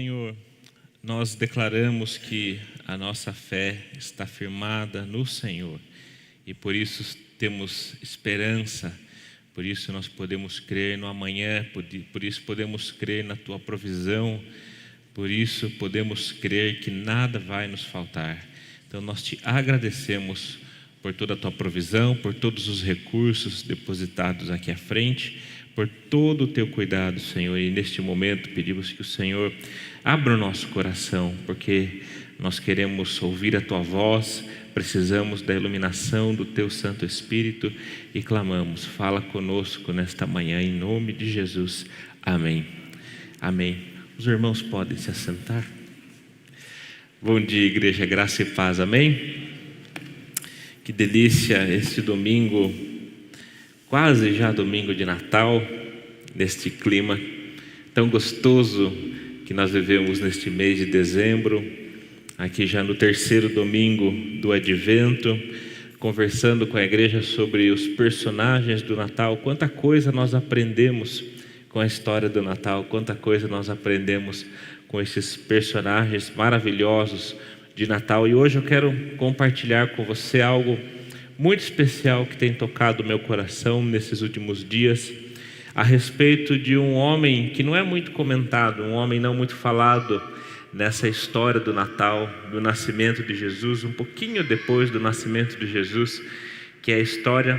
Senhor, nós declaramos que a nossa fé está firmada no Senhor e por isso temos esperança, por isso nós podemos crer no amanhã, por isso podemos crer na Tua provisão, por isso podemos crer que nada vai nos faltar. Então nós Te agradecemos por toda a Tua provisão, por todos os recursos depositados aqui à frente, por todo o Teu cuidado, Senhor. E neste momento pedimos que o Senhor abra o nosso coração, porque nós queremos ouvir a Tua voz, precisamos da iluminação do Teu Santo Espírito e clamamos, fala conosco nesta manhã, em nome de Jesus. Amém. Amém. Os irmãos podem se assentar. Bom dia, igreja, graça e paz, amém? Que delícia este domingo, quase já domingo de Natal, neste clima tão gostoso que nós vivemos neste mês de dezembro, aqui já no terceiro domingo do Advento, conversando com a igreja sobre os personagens do Natal. Quanta coisa nós aprendemos com a história do Natal, quanta coisa nós aprendemos com esses personagens maravilhosos de Natal. E hoje eu quero compartilhar com você algo muito especial que tem tocado o meu coração nesses últimos dias, a respeito de um homem que não é muito comentado, um homem não muito falado nessa história do Natal, do nascimento de Jesus, um pouquinho depois do nascimento de Jesus, que é a história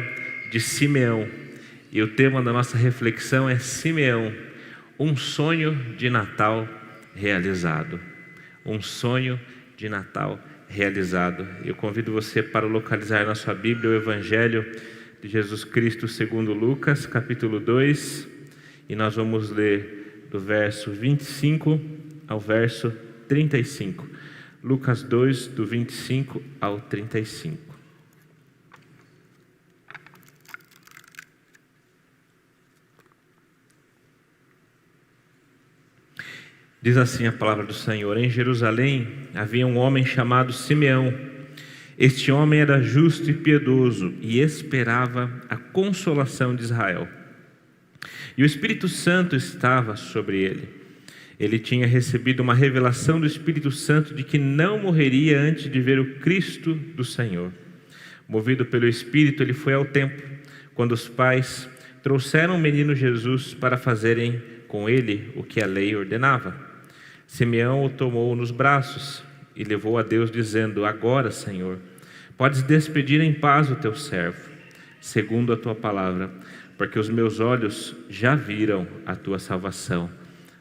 de Simeão. E o tema da nossa reflexão é Simeão, um sonho de Natal realizado. Um sonho de Natal realizado. Eu convido você para localizar na sua Bíblia o Evangelho de Jesus Cristo segundo Lucas, capítulo 2, e nós vamos ler do verso 25 ao verso 35. Lucas 2, do 25 ao 35. Diz assim a palavra do Senhor: em Jerusalém havia um homem chamado Simeão. Este homem era justo e piedoso e esperava a consolação de Israel. E o Espírito Santo estava sobre ele. Ele tinha recebido uma revelação do Espírito Santo de que não morreria antes de ver o Cristo do Senhor. Movido pelo Espírito, ele foi ao templo, quando os pais trouxeram o menino Jesus para fazerem com ele o que a lei ordenava. Simeão o tomou nos braços e levou a Deus, dizendo: agora, Senhor, podes despedir em paz o teu servo, segundo a tua palavra, porque os meus olhos já viram a tua salvação,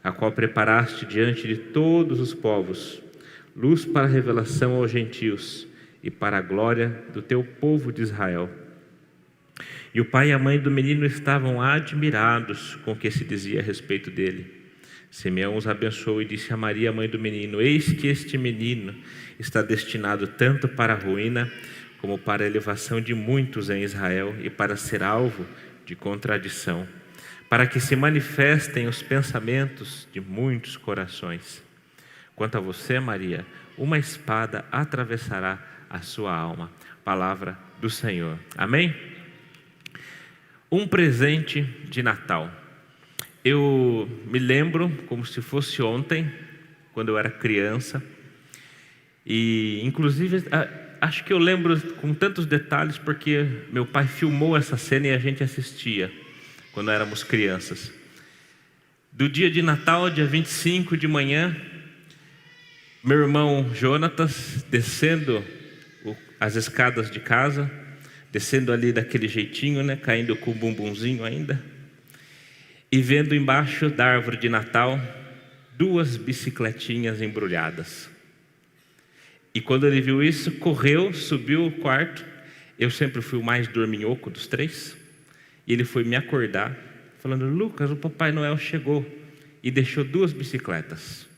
a qual preparaste diante de todos os povos, luz para a revelação aos gentios e para a glória do teu povo de Israel. E o pai e a mãe do menino estavam admirados com o que se dizia a respeito dele. Simeão os abençoou e disse a Maria, mãe do menino: eis que este menino está destinado tanto para a ruína como para a elevação de muitos em Israel e para ser alvo de contradição, para que se manifestem os pensamentos de muitos corações. Quanto a você, Maria, uma espada atravessará a sua alma. Palavra do Senhor. Amém? Um presente de Natal. Eu me lembro como se fosse ontem, quando eu era criança, e inclusive acho que eu lembro com tantos detalhes porque meu pai filmou essa cena e a gente assistia quando éramos crianças. Do dia de Natal, dia 25 de manhã, meu irmão Jonatas descendo as escadas de casa, descendo ali daquele jeitinho, né, caindo com o bumbumzinho ainda, e vendo embaixo da árvore de Natal 2 bicicletinhas embrulhadas. E quando ele viu isso, correu, subiu ao quarto. Eu sempre fui o mais dorminhoco dos 3. E ele foi me acordar, falando: Lucas, o Papai Noel chegou e deixou 2 bicicletas.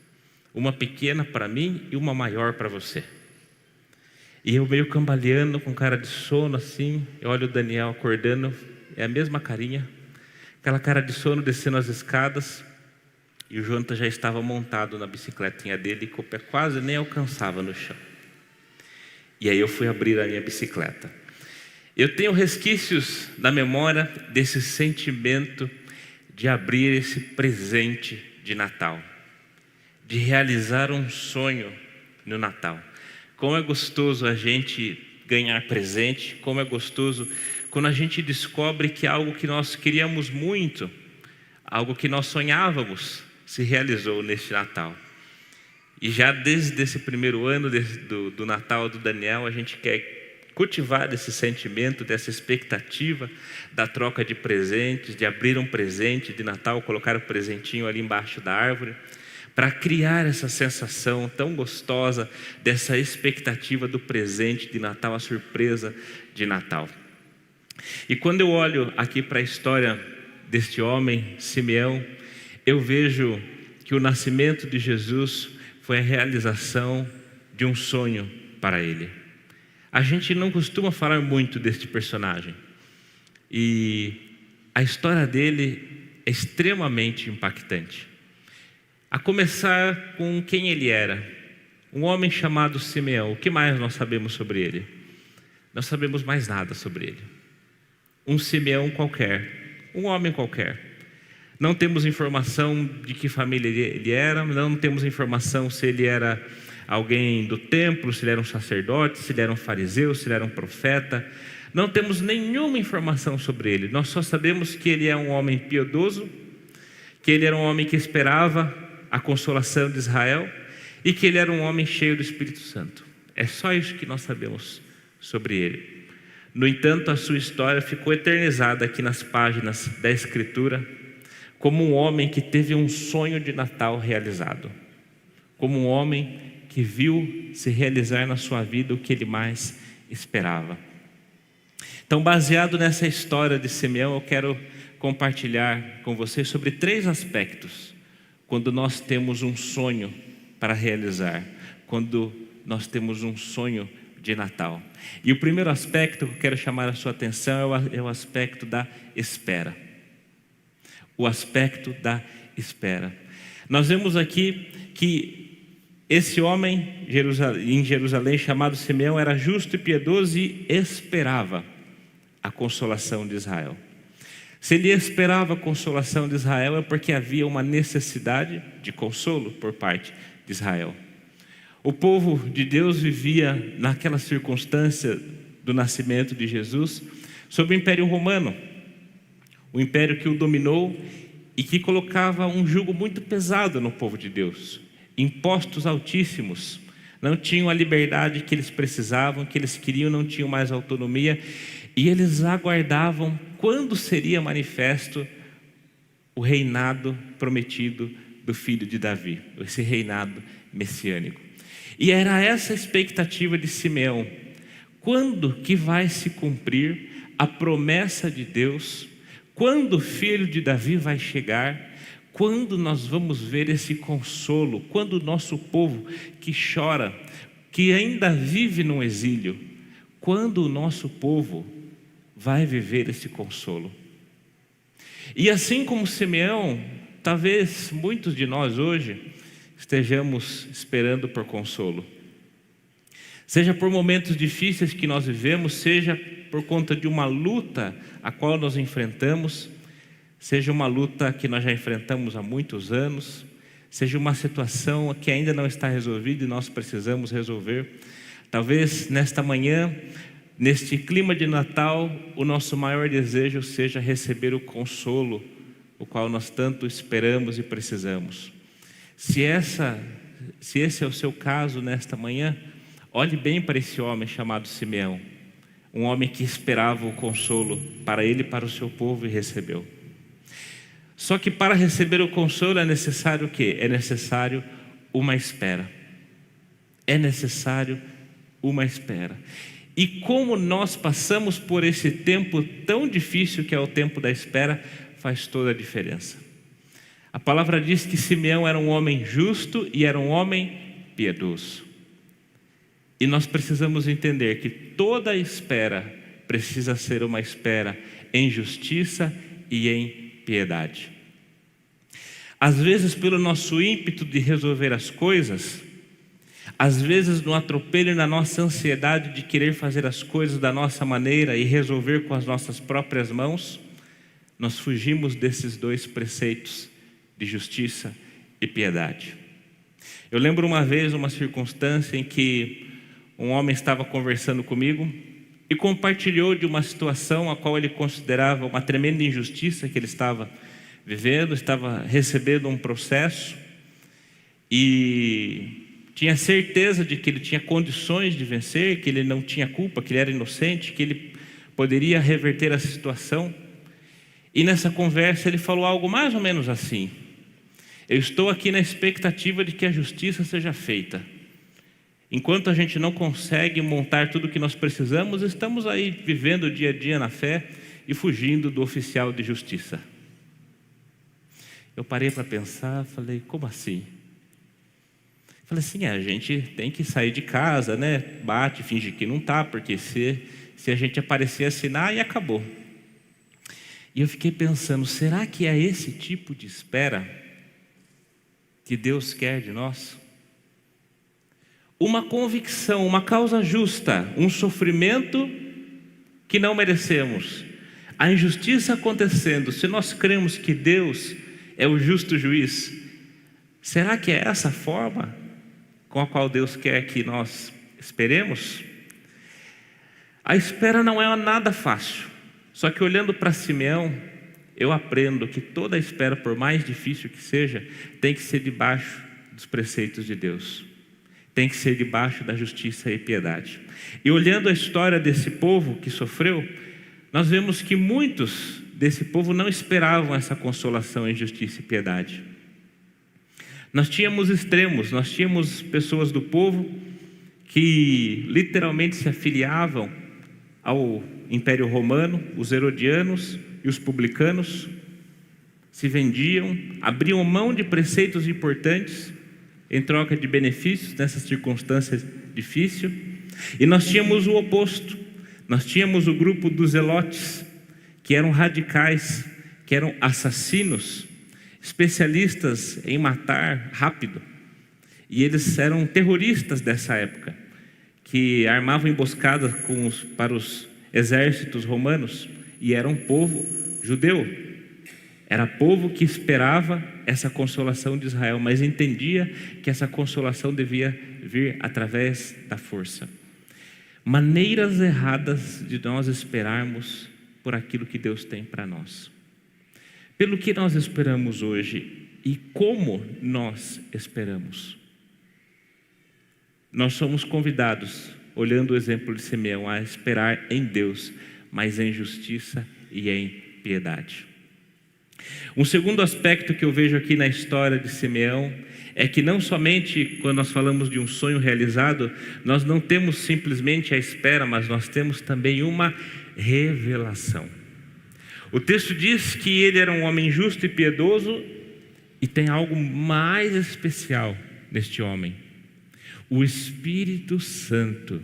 Uma pequena para mim e uma maior para você. E eu meio cambaleando, com cara de sono assim, eu olho o Daniel acordando, é a mesma carinha, aquela cara de sono descendo as escadas, e o Jonathan já estava montado na bicicletinha dele, que o pé quase nem alcançava no chão. E aí eu fui abrir a minha bicicleta. Eu tenho resquícios na memória desse sentimento de abrir esse presente de Natal, de realizar um sonho no Natal. Como é gostoso a gente ganhar presente, como é gostoso quando a gente descobre que algo que nós queríamos muito, algo que nós sonhávamos, se realizou neste Natal. E já desde esse primeiro ano do Natal do Daniel, a gente quer cultivar esse sentimento, dessa expectativa da troca de presentes, de abrir um presente de Natal, colocar o presentinho ali embaixo da árvore, para criar essa sensação tão gostosa dessa expectativa do presente de Natal, a surpresa de Natal. E quando eu olho aqui para a história deste homem, Simeão, eu vejo que o nascimento de Jesus foi a realização de um sonho para ele. A gente não costuma falar muito deste personagem, e a história dele é extremamente impactante. A começar com quem ele era, um homem chamado Simeão. O que mais nós sabemos sobre ele? Não sabemos mais nada sobre ele. Um Simeão qualquer, um homem qualquer. Não temos informação de que família ele era, não temos informação se ele era alguém do templo, se ele era um sacerdote, se ele era um fariseu, se ele era um profeta. Não temos nenhuma informação sobre ele. Nós só sabemos que ele é um homem piedoso, que ele era um homem que esperava a consolação de Israel e que ele era um homem cheio do Espírito Santo. É só isso que nós sabemos sobre ele. No entanto, a sua história ficou eternizada aqui nas páginas da Escritura como um homem que teve um sonho de Natal realizado, como um homem que viu se realizar na sua vida o que ele mais esperava. Então, baseado nessa história de Simeão, eu quero compartilhar com vocês sobre 3 aspectos quando nós temos um sonho para realizar, quando nós temos um sonho de Natal. E o primeiro aspecto que eu quero chamar a sua atenção é o aspecto da espera. O aspecto da espera. Nós vemos aqui que esse homem em Jerusalém chamado Simeão era justo e piedoso e esperava a consolação de Israel. Se ele esperava a consolação de Israel, é porque havia uma necessidade de consolo por parte de Israel. O povo de Deus vivia naquela circunstância do nascimento de Jesus sob o Império Romano, o império que o dominou e que colocava um jugo muito pesado no povo de Deus, impostos altíssimos, não tinham a liberdade que eles precisavam, que eles queriam, não tinham mais autonomia, e eles aguardavam quando seria manifesto o reinado prometido do filho de Davi, esse reinado messiânico. E era essa a expectativa de Simeão. Quando que vai se cumprir a promessa de Deus? Quando o filho de Davi vai chegar? Quando nós vamos ver esse consolo? Quando o nosso povo que chora, que ainda vive no exílio, quando o nosso povo vai viver esse consolo? E assim como Simeão, talvez muitos de nós hoje estejamos esperando por consolo. Seja por momentos difíceis que nós vivemos, seja por conta de uma luta a qual nós enfrentamos, seja uma luta que nós já enfrentamos há muitos anos, seja uma situação que ainda não está resolvida e nós precisamos resolver. Talvez nesta manhã, neste clima de Natal, o nosso maior desejo seja receber o consolo, o qual nós tanto esperamos e precisamos. Se esse é o seu caso nesta manhã, olhe bem para esse homem chamado Simeão, um homem que esperava o consolo para ele e para o seu povo e recebeu. Só que para receber o consolo é necessário o quê? É necessário uma espera. É necessário uma espera. E como nós passamos por esse tempo tão difícil que é o tempo da espera, faz toda a diferença. A palavra diz que Simeão era um homem justo e era um homem piedoso. E nós precisamos entender que toda espera precisa ser uma espera em justiça e em piedade. Às vezes, pelo nosso ímpeto de resolver as coisas, às vezes no atropelo e na nossa ansiedade de querer fazer as coisas da nossa maneira e resolver com as nossas próprias mãos, nós fugimos desses 2 preceitos de justiça e piedade. Eu lembro uma vez uma circunstância em que um homem estava conversando comigo e compartilhou de uma situação a qual ele considerava uma tremenda injustiça que ele estava vivendo, estava recebendo um processo e tinha certeza de que ele tinha condições de vencer, que ele não tinha culpa, que ele era inocente, que ele poderia reverter a situação. E nessa conversa ele falou algo mais ou menos assim: eu estou aqui na expectativa de que a justiça seja feita. Enquanto a gente não consegue montar tudo o que nós precisamos, estamos aí vivendo o dia a dia na fé e fugindo do oficial de justiça. Eu parei para pensar, falei, como assim? Falei assim, a gente tem que sair de casa, né? Bate, finge que não está, porque se a gente aparecer, assinar, e acabou. E eu fiquei pensando, será que é esse tipo de espera que Deus quer de nós? Uma convicção, uma causa justa, um sofrimento que não merecemos, a injustiça acontecendo. Se nós cremos que Deus é o justo juiz, será que é essa forma com a qual Deus quer que nós esperemos? A espera não é nada fácil, só que olhando para Simeão, eu aprendo que toda espera, por mais difícil que seja, tem que ser debaixo dos preceitos de Deus, tem que ser debaixo da justiça e piedade. E olhando a história desse povo que sofreu, nós vemos que muitos desse povo não esperavam essa consolação em justiça e piedade. Nós tínhamos extremos, nós tínhamos pessoas do povo que literalmente se afiliavam ao Império Romano, os herodianos e os publicanos, se vendiam, abriam mão de preceitos importantes em troca de benefícios nessa circunstância difícil. E nós tínhamos o oposto, nós tínhamos o grupo dos zelotes, que eram radicais, que eram assassinos, especialistas em matar rápido, e eles eram terroristas dessa época, que armavam emboscadas para os exércitos romanos, e era um povo judeu, era povo que esperava essa consolação de Israel, mas entendia que essa consolação devia vir através da força. Maneiras erradas de nós esperarmos por aquilo que Deus tem para nós. Pelo que nós esperamos hoje e como nós esperamos. Nós somos convidados, olhando o exemplo de Simeão, a esperar em Deus, mas em justiça e em piedade. Um segundo aspecto que eu vejo aqui na história de Simeão é que não somente quando nós falamos de um sonho realizado, nós não temos simplesmente a espera, mas nós temos também uma revelação. O texto diz que ele era um homem justo e piedoso, e tem algo mais especial neste homem. O Espírito Santo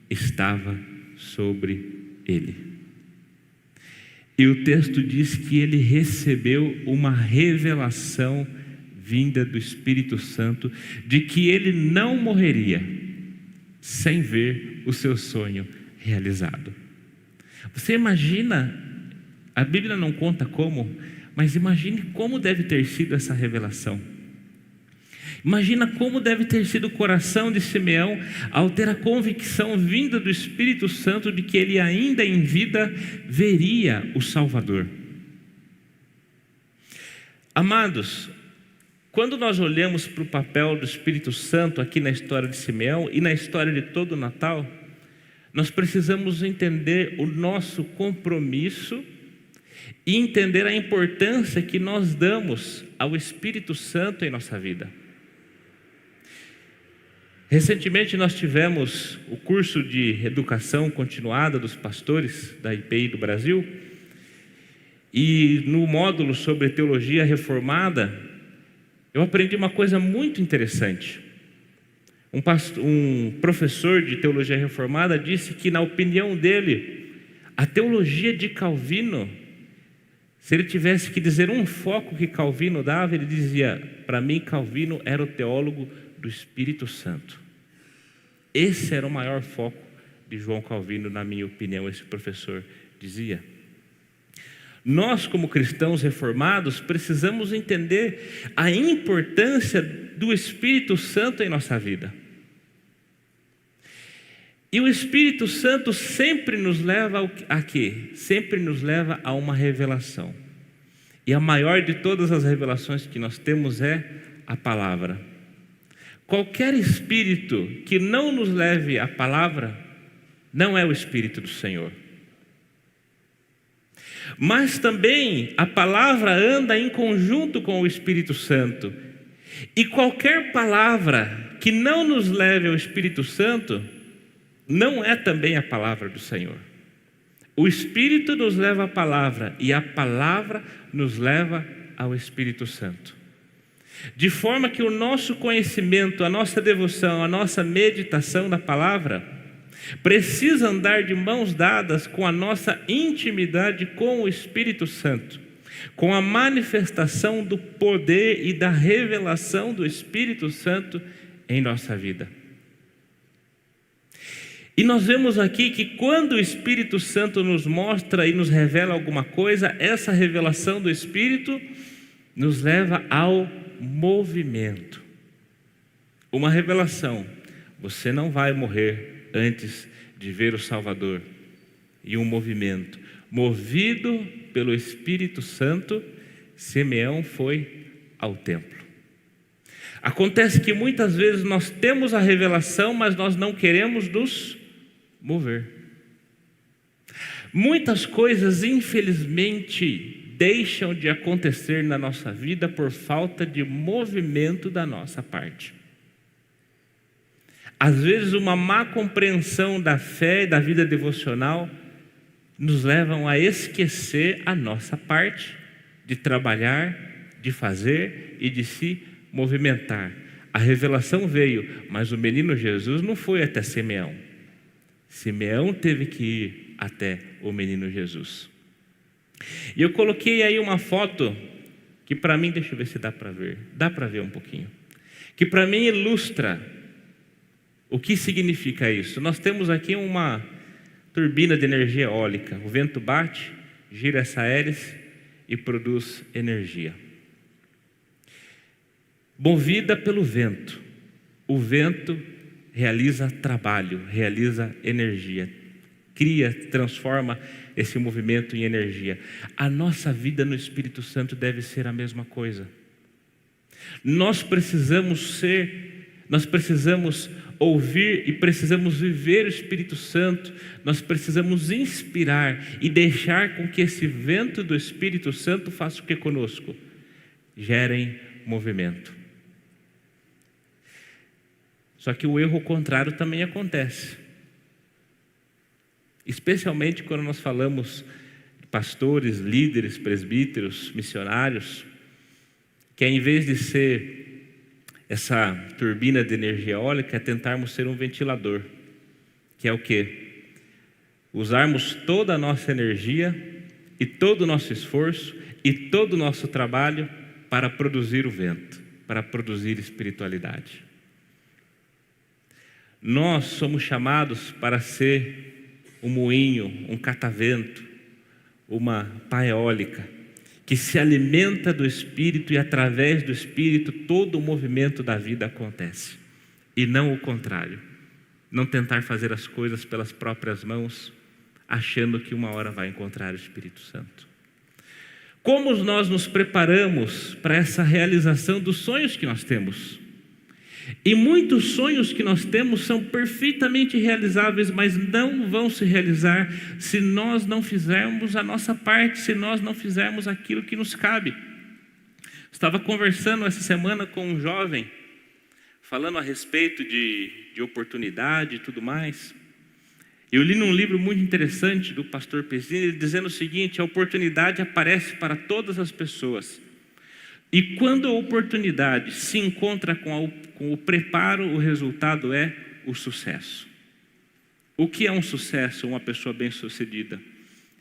estava sobre ele. E o texto diz que ele recebeu uma revelação vinda do Espírito Santo, de que ele não morreria sem ver o seu sonho realizado. Você imagina, a Bíblia não conta como, mas imagine como deve ter sido essa revelação. Imagina como deve ter sido o coração de Simeão ao ter a convicção vinda do Espírito Santo de que ele ainda em vida veria o Salvador. Amados, quando nós olhamos para o papel do Espírito Santo aqui na história de Simeão e na história de todo o Natal, nós precisamos entender o nosso compromisso e entender a importância que nós damos ao Espírito Santo em nossa vida. Recentemente nós tivemos o curso de educação continuada dos pastores da IPI do Brasil, e no módulo sobre teologia reformada, eu aprendi uma coisa muito interessante. Um professor de teologia reformada disse que, na opinião dele, a teologia de Calvino, se ele tivesse que dizer um foco que Calvino dava, ele dizia: para mim Calvino era o teólogo do Espírito Santo. Esse era o maior foco de João Calvino, na minha opinião, esse professor dizia. Nós, como cristãos reformados, precisamos entender a importância do Espírito Santo em nossa vida. E o Espírito Santo sempre nos leva a quê? Sempre nos leva a uma revelação. E a maior de todas as revelações que nós temos é a palavra. Qualquer espírito que não nos leve à palavra não é o Espírito do Senhor. Mas também a palavra anda em conjunto com o Espírito Santo. E qualquer palavra que não nos leve ao Espírito Santo não é também a palavra do Senhor. O Espírito nos leva à palavra e a palavra nos leva ao Espírito Santo. De forma que o nosso conhecimento, a nossa devoção, a nossa meditação da palavra precisa andar de mãos dadas com a nossa intimidade com o Espírito Santo, com a manifestação do poder e da revelação do Espírito Santo em nossa vida. E nós vemos aqui que quando o Espírito Santo nos mostra e nos revela alguma coisa, essa revelação do Espírito nos leva ao movimento. Uma revelação: você não vai morrer antes de ver o Salvador. E um movimento: movido pelo Espírito Santo, Simeão foi ao templo. Acontece que muitas vezes nós temos a revelação, mas nós não queremos nos mover. Muitas coisas, infelizmente, deixam de acontecer na nossa vida por falta de movimento da nossa parte. Às vezes, uma má compreensão da fé e da vida devocional nos levam a esquecer a nossa parte de trabalhar, de fazer e de se movimentar. A revelação veio, mas o menino Jesus não foi até Simeão. Simeão teve que ir até o menino Jesus. E eu coloquei aí uma foto que para mim, deixa eu ver se dá para ver. Dá para ver um pouquinho. Que para mim ilustra o que significa isso. Nós temos aqui uma turbina de energia eólica. O vento bate, gira essa hélice e produz energia. Movida pelo vento. O vento realiza trabalho, realiza energia, cria, transforma esse movimento em energia. A nossa vida no Espírito Santo deve ser a mesma coisa. Nós precisamos ouvir e precisamos viver o Espírito Santo. Nós precisamos inspirar e deixar com que esse vento do Espírito Santo faça o que conosco? Gerem movimento. Só que o erro contrário também acontece. Especialmente quando nós falamos de pastores, líderes, presbíteros, missionários, que em vez de ser essa turbina de energia eólica, é tentarmos ser um ventilador, que é o quê? Usarmos toda a nossa energia e todo o nosso esforço e todo o nosso trabalho para produzir o vento, para produzir espiritualidade. Nós somos chamados para ser um moinho, um catavento, uma pá eólica, que se alimenta do Espírito e através do Espírito todo o movimento da vida acontece. E não o contrário. Não tentar fazer as coisas pelas próprias mãos, achando que uma hora vai encontrar o Espírito Santo. Como nós nos preparamos para essa realização dos sonhos que nós temos? E muitos sonhos que nós temos são perfeitamente realizáveis, mas não vão se realizar se nós não fizermos a nossa parte, se nós não fizermos aquilo que nos cabe. Estava conversando essa semana com um jovem, falando a respeito de oportunidade e tudo mais. Eu li num livro muito interessante do pastor Pezzini, ele dizendo o seguinte: a oportunidade aparece para todas as pessoas. E quando a oportunidade se encontra com o preparo, o resultado é o sucesso. O que é um sucesso? Uma pessoa bem-sucedida.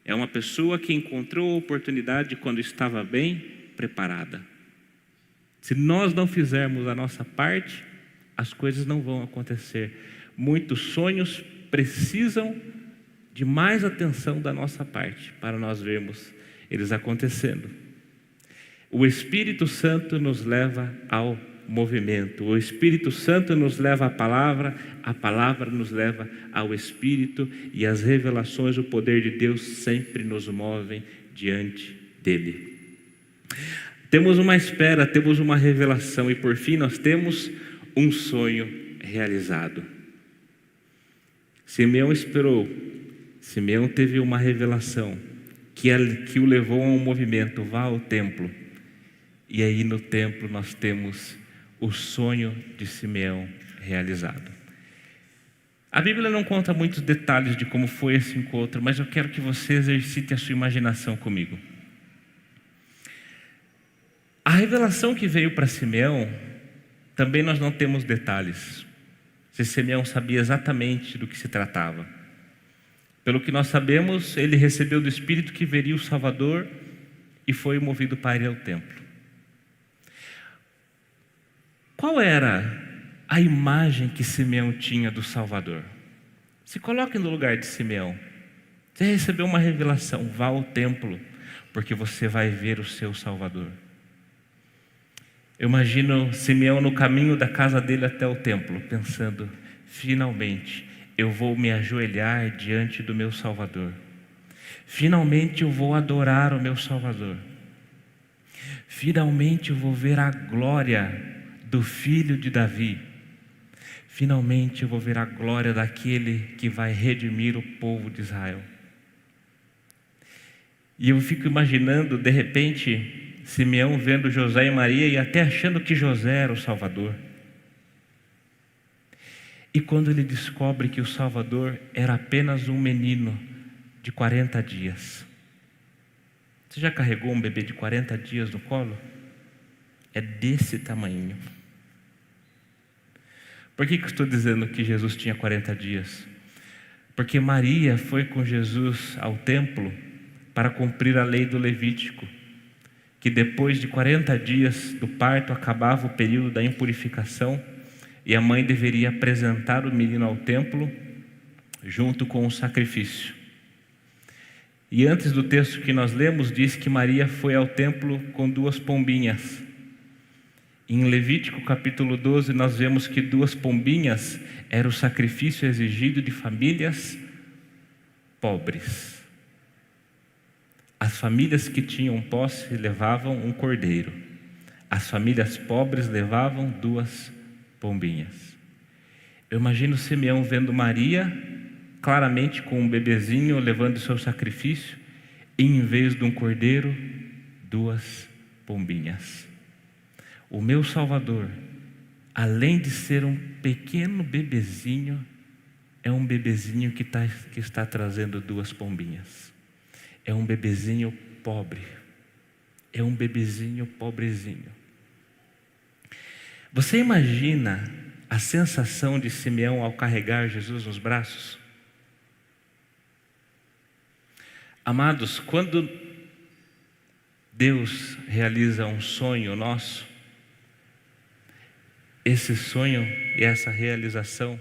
É uma pessoa que encontrou a oportunidade quando estava bem preparada. Se nós não fizermos a nossa parte, as coisas não vão acontecer. Muitos sonhos precisam de mais atenção da nossa parte para nós vermos eles acontecendo. O Espírito Santo nos leva ao movimento. O Espírito Santo nos leva à palavra, a palavra nos leva ao Espírito, e as revelações, o poder de Deus sempre nos movem diante dele. Temos uma espera, temos uma revelação, e por fim nós temos um sonho realizado. Simeão esperou, Simeão teve uma revelação que o levou a um movimento: vá ao templo. E aí no templo nós temos o sonho de Simeão realizado. A Bíblia não conta muitos detalhes de como foi esse encontro, mas eu quero que você exercite a sua imaginação comigo. A revelação que veio para Simeão, também nós não temos detalhes. Se Simeão sabia exatamente do que se tratava. Pelo que nós sabemos, ele recebeu do Espírito que veria o Salvador e foi movido para ir ao templo. Qual era a imagem que Simeão tinha do Salvador? Se coloque no lugar de Simeão. Você recebeu uma revelação: vá ao templo, porque você vai ver o seu Salvador. Eu imagino Simeão no caminho da casa dele até o templo, pensando: finalmente eu vou me ajoelhar diante do meu Salvador. Finalmente eu vou adorar o meu Salvador. Finalmente eu vou ver a glória do filho de Davi. Finalmente eu vou ver a glória daquele que vai redimir o povo de Israel. E eu fico imaginando, de repente, Simeão vendo José e Maria e até achando que José era o Salvador. E quando ele descobre que o Salvador era apenas um menino de 40 dias. Você já carregou um bebê de 40 dias no colo? É desse tamanho. Por que eu estou dizendo que Jesus tinha 40 dias? Porque Maria foi com Jesus ao templo para cumprir a lei do Levítico, que depois de 40 dias do parto acabava o período da impurificação e a mãe deveria apresentar o menino ao templo junto com o sacrifício. E antes do texto que nós lemos, diz que Maria foi ao templo com 2 pombinhas. Em Levítico capítulo 12, nós vemos que 2 pombinhas era o sacrifício exigido de famílias pobres. As famílias que tinham posse levavam um cordeiro. As famílias pobres levavam 2 pombinhas. Eu imagino Simeão vendo Maria, claramente com um bebezinho, levando o seu sacrifício, e em vez de um cordeiro, 2 pombinhas. O meu Salvador, além de ser um pequeno bebezinho, é um bebezinho que está trazendo 2 pombinhas. É um bebezinho pobre. É um bebezinho pobrezinho. Você imagina a sensação de Simeão ao carregar Jesus nos braços? Amados, quando Deus realiza um sonho nosso, esse sonho e essa realização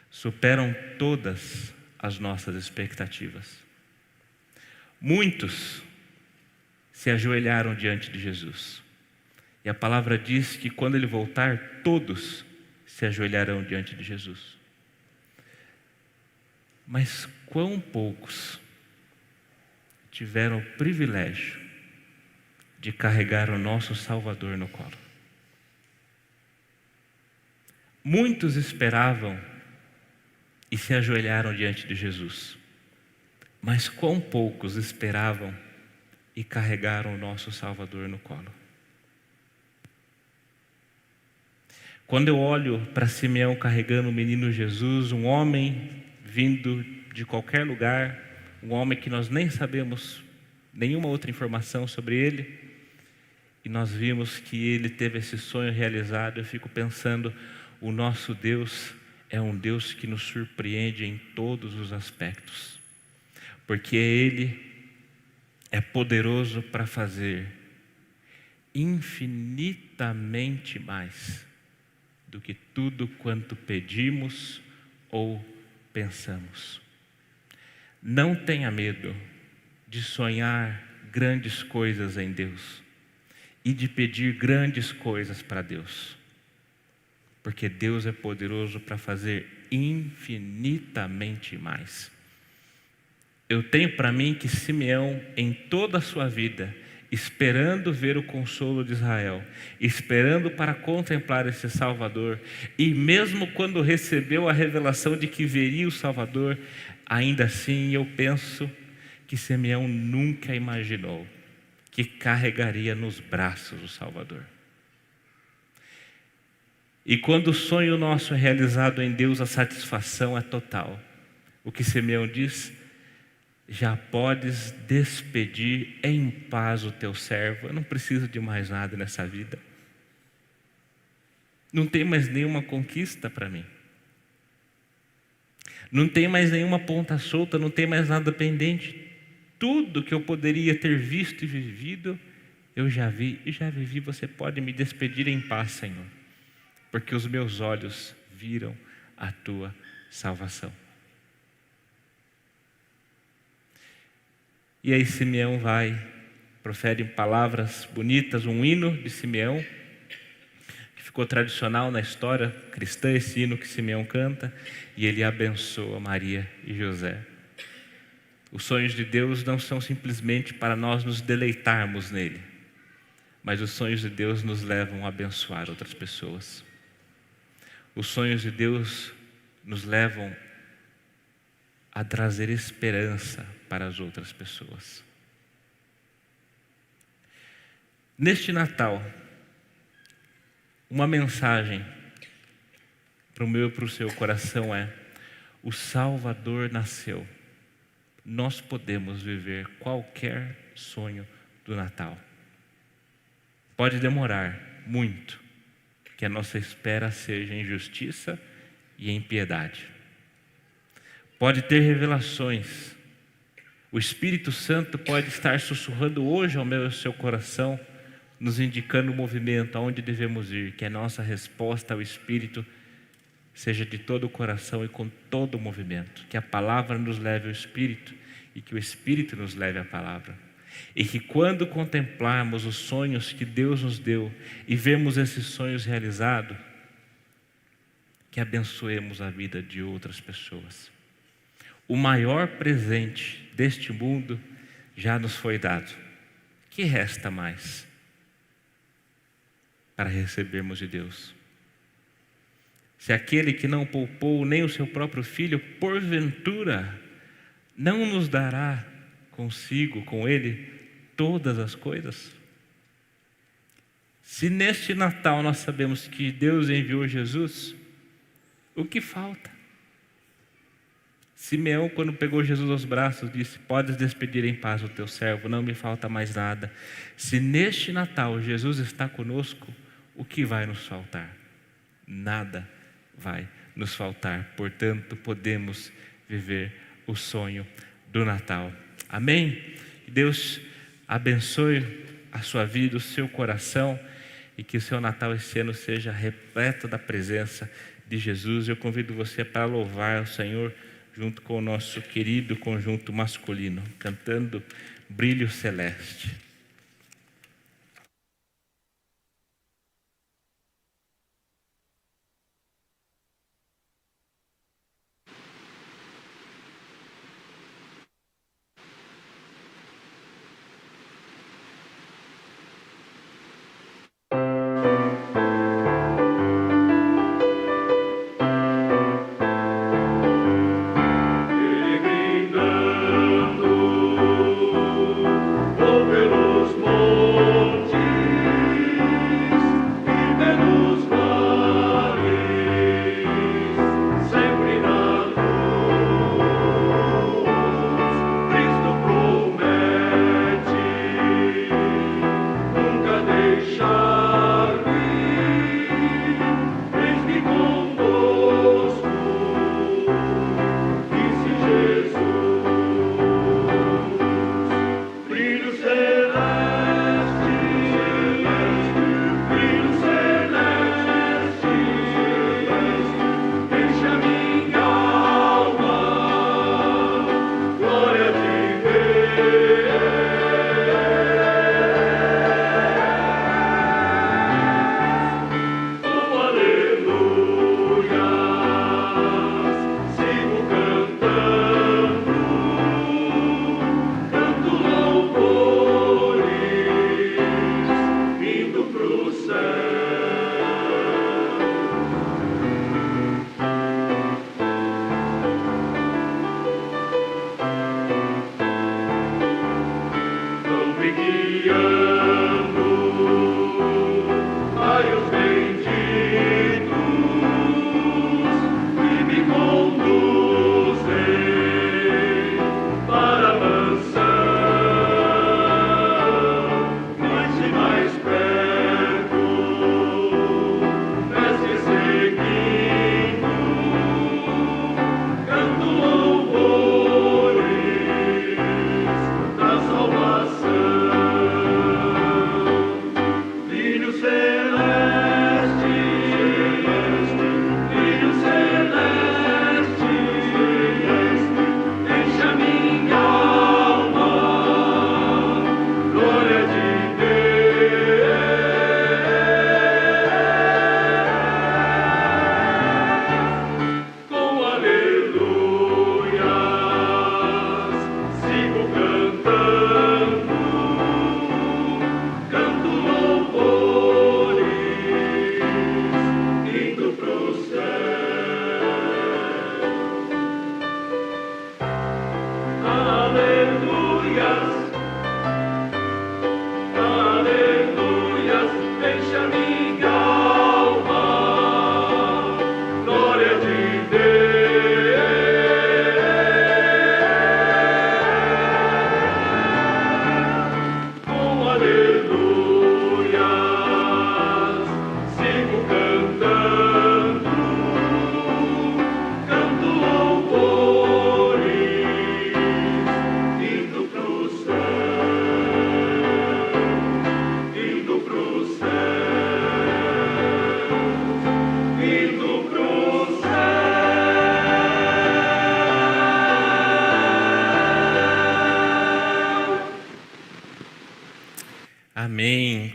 superam todas as nossas expectativas. Muitos se ajoelharam diante de Jesus. E a palavra diz que quando ele voltar, todos se ajoelharão diante de Jesus. Mas quão poucos tiveram o privilégio de carregar o nosso Salvador no colo? Muitos esperavam e se ajoelharam diante de Jesus, mas quão poucos esperavam e carregaram o nosso Salvador no colo? Quando eu olho para Simeão carregando o menino Jesus, um homem vindo de qualquer lugar, um homem que nós nem sabemos nenhuma outra informação sobre ele, e nós vimos que ele teve esse sonho realizado, eu fico pensando: o nosso Deus é um Deus que nos surpreende em todos os aspectos, porque Ele é poderoso para fazer infinitamente mais do que tudo quanto pedimos ou pensamos. Não tenha medo de sonhar grandes coisas em Deus e de pedir grandes coisas para Deus, porque Deus é poderoso para fazer infinitamente mais. Eu tenho para mim que Simeão, em toda a sua vida, esperando ver o consolo de Israel, esperando para contemplar esse Salvador, e mesmo quando recebeu a revelação de que veria o Salvador, ainda assim eu penso que Simeão nunca imaginou que carregaria nos braços o Salvador. E quando o sonho nosso é realizado em Deus, a satisfação é total. O que Simeão diz: já podes despedir em paz o teu servo. Eu não preciso de mais nada nessa vida. Não tem mais nenhuma conquista para mim. Não tem mais nenhuma ponta solta, não tem mais nada pendente. Tudo que eu poderia ter visto e vivido, eu já vi e já vivi. Você pode me despedir em paz, Senhor, porque os meus olhos viram a tua salvação. E aí Simeão profere palavras bonitas, um hino de Simeão, que ficou tradicional na história cristã, esse hino que Simeão canta, e ele abençoa Maria e José. Os sonhos de Deus não são simplesmente para nós nos deleitarmos nele, mas os sonhos de Deus nos levam a abençoar outras pessoas. Os sonhos de Deus nos levam a trazer esperança para as outras pessoas. Neste Natal, uma mensagem para o meu e para o seu coração é: o Salvador nasceu. Nós podemos viver qualquer sonho do Natal. Pode demorar muito, que a nossa espera seja em justiça e em piedade. Pode ter revelações. O Espírito Santo pode estar sussurrando hoje ao meu e ao seu coração, nos indicando o movimento, aonde devemos ir, que a nossa resposta ao Espírito seja de todo o coração e com todo o movimento, que a palavra nos leve ao Espírito e que o Espírito nos leve à palavra. E que quando contemplarmos os sonhos que Deus nos deu e vemos esses sonhos realizados, que abençoemos a vida de outras pessoas. O maior presente deste mundo já nos foi dado. Que resta mais para recebermos de Deus? Se aquele que não poupou nem o seu próprio filho, porventura, não nos dará consigo, com ele, todas as coisas? Se neste Natal nós sabemos que Deus enviou Jesus, o que falta? Simeão, quando pegou Jesus aos braços, disse: podes despedir em paz o teu servo, não me falta mais nada. Se neste Natal Jesus está conosco, o que vai nos faltar? Nada vai nos faltar. Portanto, podemos viver o sonho do Natal. Amém? Que Deus abençoe a sua vida, o seu coração, e que o seu Natal esse ano seja repleto da presença de Jesus. Eu convido você para louvar o Senhor junto com o nosso querido conjunto masculino, cantando Brilho Celeste. Peregrinando, vou pelo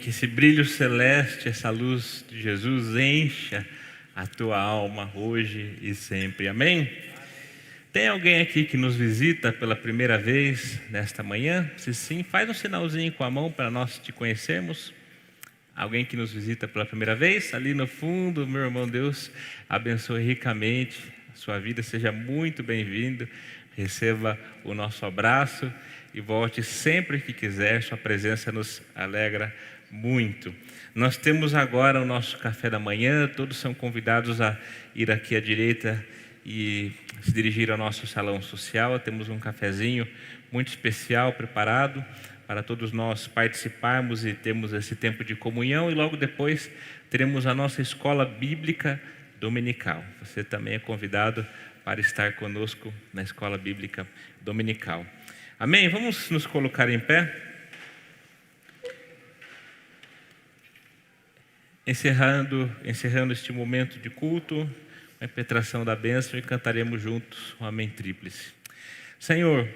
que esse brilho celeste, essa luz de Jesus encha a tua alma hoje e sempre. Amém? Tem alguém aqui que nos visita pela primeira vez nesta manhã? Se sim, faz um sinalzinho com a mão para nós te conhecermos. Alguém que nos visita pela primeira vez? Ali no fundo, meu irmão, Deus abençoe ricamente a sua vida. Seja muito bem-vindo. Receba o nosso abraço e volte sempre que quiser. Sua presença nos alegra muito. Nós temos agora o nosso café da manhã. Todos são convidados a ir aqui à direita e se dirigir ao nosso salão social. Temos um cafezinho muito especial preparado para todos nós participarmos e termos esse tempo de comunhão. E logo depois teremos a nossa escola bíblica dominical. Você também é convidado para estar conosco na escola bíblica dominical. Amém? Vamos nos colocar em pé. Encerrando este momento de culto, a impetração da bênção, e cantaremos juntos o Amém Tríplice. Senhor,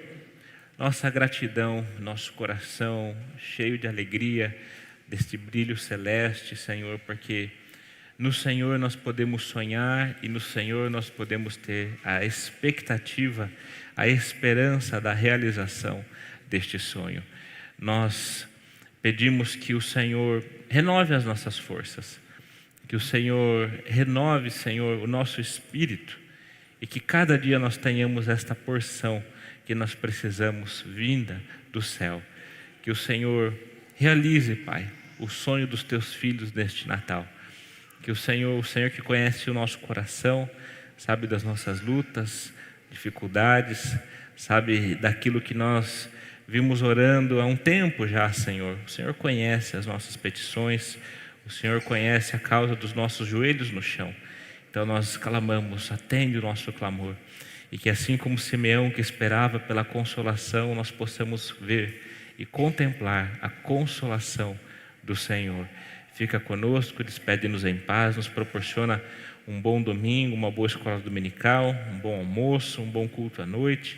nossa gratidão, nosso coração cheio de alegria, deste brilho celeste, Senhor, porque no Senhor nós podemos sonhar e no Senhor nós podemos ter a expectativa, a esperança da realização deste sonho. Nós pedimos que o Senhor renove as nossas forças, que o Senhor renove, Senhor, o nosso espírito e que cada dia nós tenhamos esta porção que nós precisamos vinda do céu. Que o Senhor realize, Pai, o sonho dos teus filhos neste Natal. Que o Senhor que conhece o nosso coração, sabe das nossas lutas, dificuldades, sabe daquilo que nós vimos orando há um tempo já, Senhor. O Senhor conhece as nossas petições, o Senhor conhece a causa dos nossos joelhos no chão. Então nós clamamos, atende o nosso clamor. E que assim como Simeão que esperava pela consolação, nós possamos ver e contemplar a consolação do Senhor. Fica conosco, despede-nos em paz, nos proporciona um bom domingo, uma boa escola dominical, um bom almoço, um bom culto à noite.